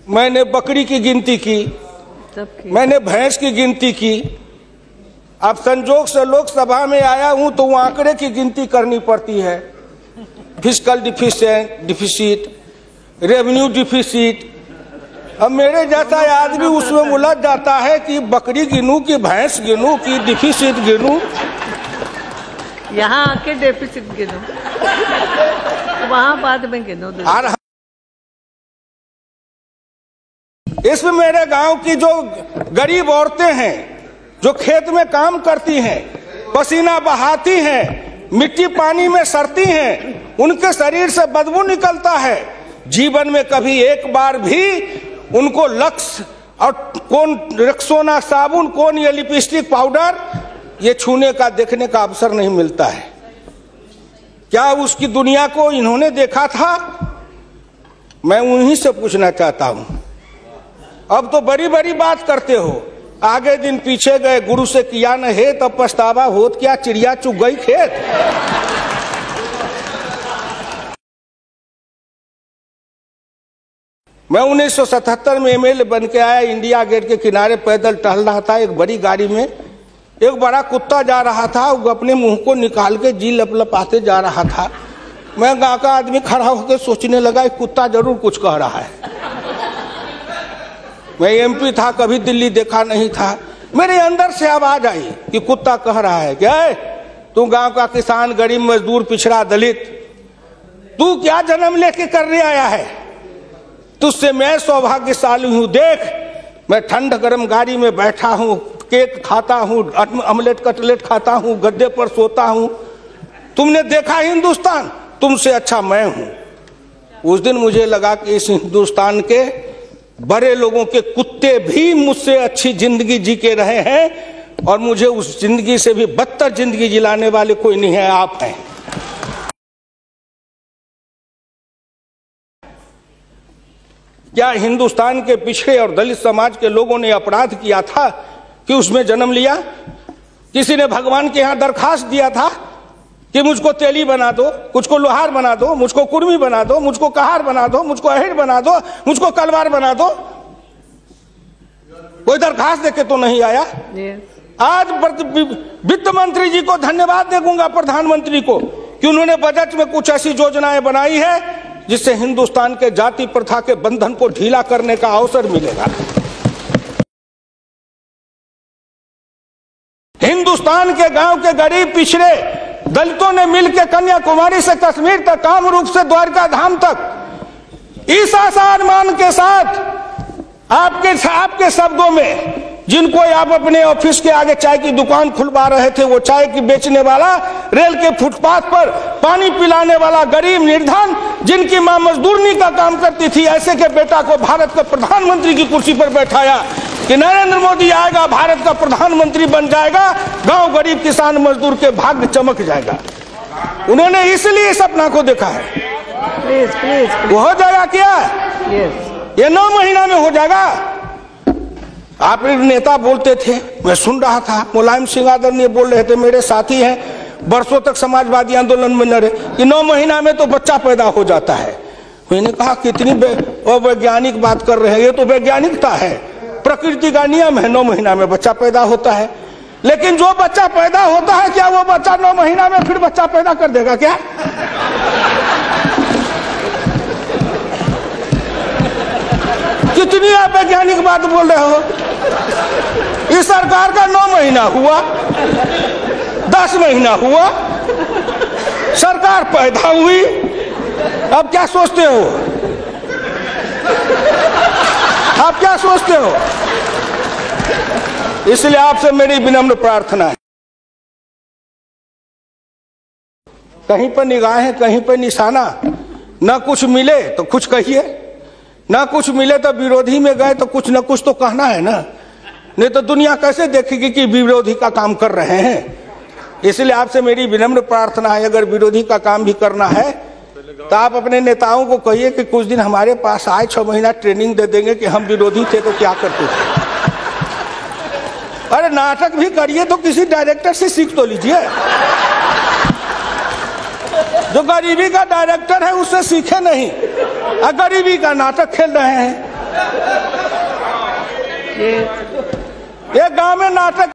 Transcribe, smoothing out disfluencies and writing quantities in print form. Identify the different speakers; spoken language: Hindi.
Speaker 1: मैंने बकरी की गिनती की, मैंने भैंस की गिनती की। अब संजोग से लोकसभा में आया हूं तो वो आंकड़े की गिनती करनी पड़ती है। Fiscal deficit, revenue deficit. अब मेरे जैसा आदमी उसमें उलझ जाता है कि बकरी गिनूं कि भैंस गिनूं कि डिफिसिट गिनूं।
Speaker 2: यहाँ आके डेफिसिट गिनो, वहां बाद में गिनो।
Speaker 1: इसमें मेरे गांव की जो गरीब औरतें हैं, जो खेत में काम करती हैं, पसीना बहाती हैं, मिट्टी पानी में सड़ती हैं, उनके शरीर से बदबू निकलता है। जीवन में कभी एक बार भी उनको लक्स और कौन रेक्सोना साबुन, कौन ये लिपस्टिक पाउडर, ये छूने का देखने का अवसर नहीं मिलता है। क्या उसकी दुनिया को इन्होंने देखा था? मैं उन्हीं से पूछना चाहता हूं। अब तो बड़ी बड़ी बात करते हो, आगे दिन पीछे गए, गुरु से किया न है तब पछतावा होत क्या, चिड़िया चुग गई खेत। मैं 1977 में एमएलए बन के आया, इंडिया गेट के किनारे पैदल टहल रहा था। एक बड़ी गाड़ी में एक बड़ा कुत्ता जा रहा था, वो अपने मुंह को निकाल के जी लपलपाते जा रहा था। मैं गांव का आदमी खड़ा होकर सोचने लगा, कुत्ता जरूर कुछ कह रहा है। मैं एमपी था, कभी दिल्ली देखा नहीं था। मेरे अंदर से आवाज आई कि कुत्ता कह रहा है क्या है, तू गांव का किसान, गरीब, मजदूर, पिछड़ा, दलित, तू क्या जन्म लेके करने आया है? तुझसे मैं सौभाग्यशाली हूं। देख, मैं ठंड गर्म गाड़ी में बैठा हूं, केक खाता हूं, ऑमलेट कटलेट खाता हूं, गद्दे पर सोता हूं। तुमने देखा हिंदुस्तान, तुमसे अच्छा मैं हूं। उस दिन मुझे लगा कि इस हिंदुस्तान के बड़े लोगों के कुत्ते भी मुझसे अच्छी जिंदगी जी के रहे हैं, और मुझे उस जिंदगी से भी बदतर जिंदगी जिलाने वाले कोई नहीं है, आप हैं। क्या हिंदुस्तान के पिछड़े और दलित समाज के लोगों ने अपराध किया था कि उसमें जन्म लिया? किसी ने भगवान के यहां दरखास्त दिया था कि मुझको तेली बना दो, मुझको लोहार बना दो, मुझको कुर्मी बना दो, मुझको कहार बना दो, मुझको अहिर बना दो, मुझको कलवार बना दो? कोई दरखास्त देके तो नहीं आया। आज वित्त मंत्री जी को धन्यवाद देगा, प्रधानमंत्री को, कि उन्होंने बजट में कुछ ऐसी योजनाएं बनाई है जिससे हिंदुस्तान के जाति प्रथा के बंधन को ढीला करने का अवसर मिलेगा। हिंदुस्तान के गांव के गरीब पिछड़े दलितों ने मिलकर कन्याकुमारी से कश्मीर तक, कामरूप से द्वारका धाम तक, इस आसान के साथ आपके शब्दों में, जिनको आप अपने ऑफिस के आगे चाय की दुकान खुलवा रहे थे, वो चाय की बेचने वाला, रेल के फुटपाथ पर पानी पिलाने वाला गरीब निर्धन, जिनकी मां मजदूरनी का काम करती थी, ऐसे के बेटा को भारत के प्रधानमंत्री की कुर्सी पर बैठाया कि नरेंद्र मोदी आएगा, भारत का प्रधानमंत्री बन जाएगा, गांव गरीब किसान मजदूर के भाग्य चमक जाएगा। उन्होंने इसलिए सपना को देखा है। प्लीज वो हो जाएगा क्या? ये 9 महीना में हो जाएगा। आप नेता बोलते थे, मैं सुन रहा था, मुलायम सिंह आदरणीय बोल रहे थे, मेरे साथी हैं, बरसों तक समाजवादी आंदोलन में लड़े, कि 9 महीना में तो बच्चा पैदा हो जाता है। मैंने कहा कितनी वैज्ञानिक बात कर रहे हैं, ये तो वैज्ञानिकता है, प्रकृति का नियम है, 9 महीना में बच्चा पैदा होता है। लेकिन जो बच्चा पैदा होता है, क्या वो बच्चा 9 महीना में फिर बच्चा पैदा कर देगा क्या? कितनी आप वैज्ञानिक बात बोल रहे हो? इस सरकार का 9 महीना हुआ, 10 महीना हुआ, सरकार पैदा हुई, अब क्या सोचते हो? आप क्या सोचते हो? इसलिए आपसे मेरी विनम्र प्रार्थना है, कहीं पर निगाहें, कहीं पर निशाना, न कुछ मिले तो कुछ कहिए, ना कुछ मिले तो विरोधी में गए तो कुछ न कुछ तो कहना है ना, नहीं तो दुनिया कैसे देखेगी कि विरोधी का काम कर रहे हैं। इसलिए आपसे मेरी विनम्र प्रार्थना है, अगर विरोधी का काम भी करना है तो आप अपने नेताओं को कहिए कि कुछ दिन हमारे पास आए, 6 महीना ट्रेनिंग दे देंगे कि हम विरोधी थे तो क्या करते थे। अरे नाटक भी करिए तो किसी डायरेक्टर से सीख तो लीजिए, जो गरीबी का डायरेक्टर है उससे सीखे नहीं, गरीबी का नाटक खेल रहे हैं।
Speaker 2: ये
Speaker 1: एक गांव में नाटक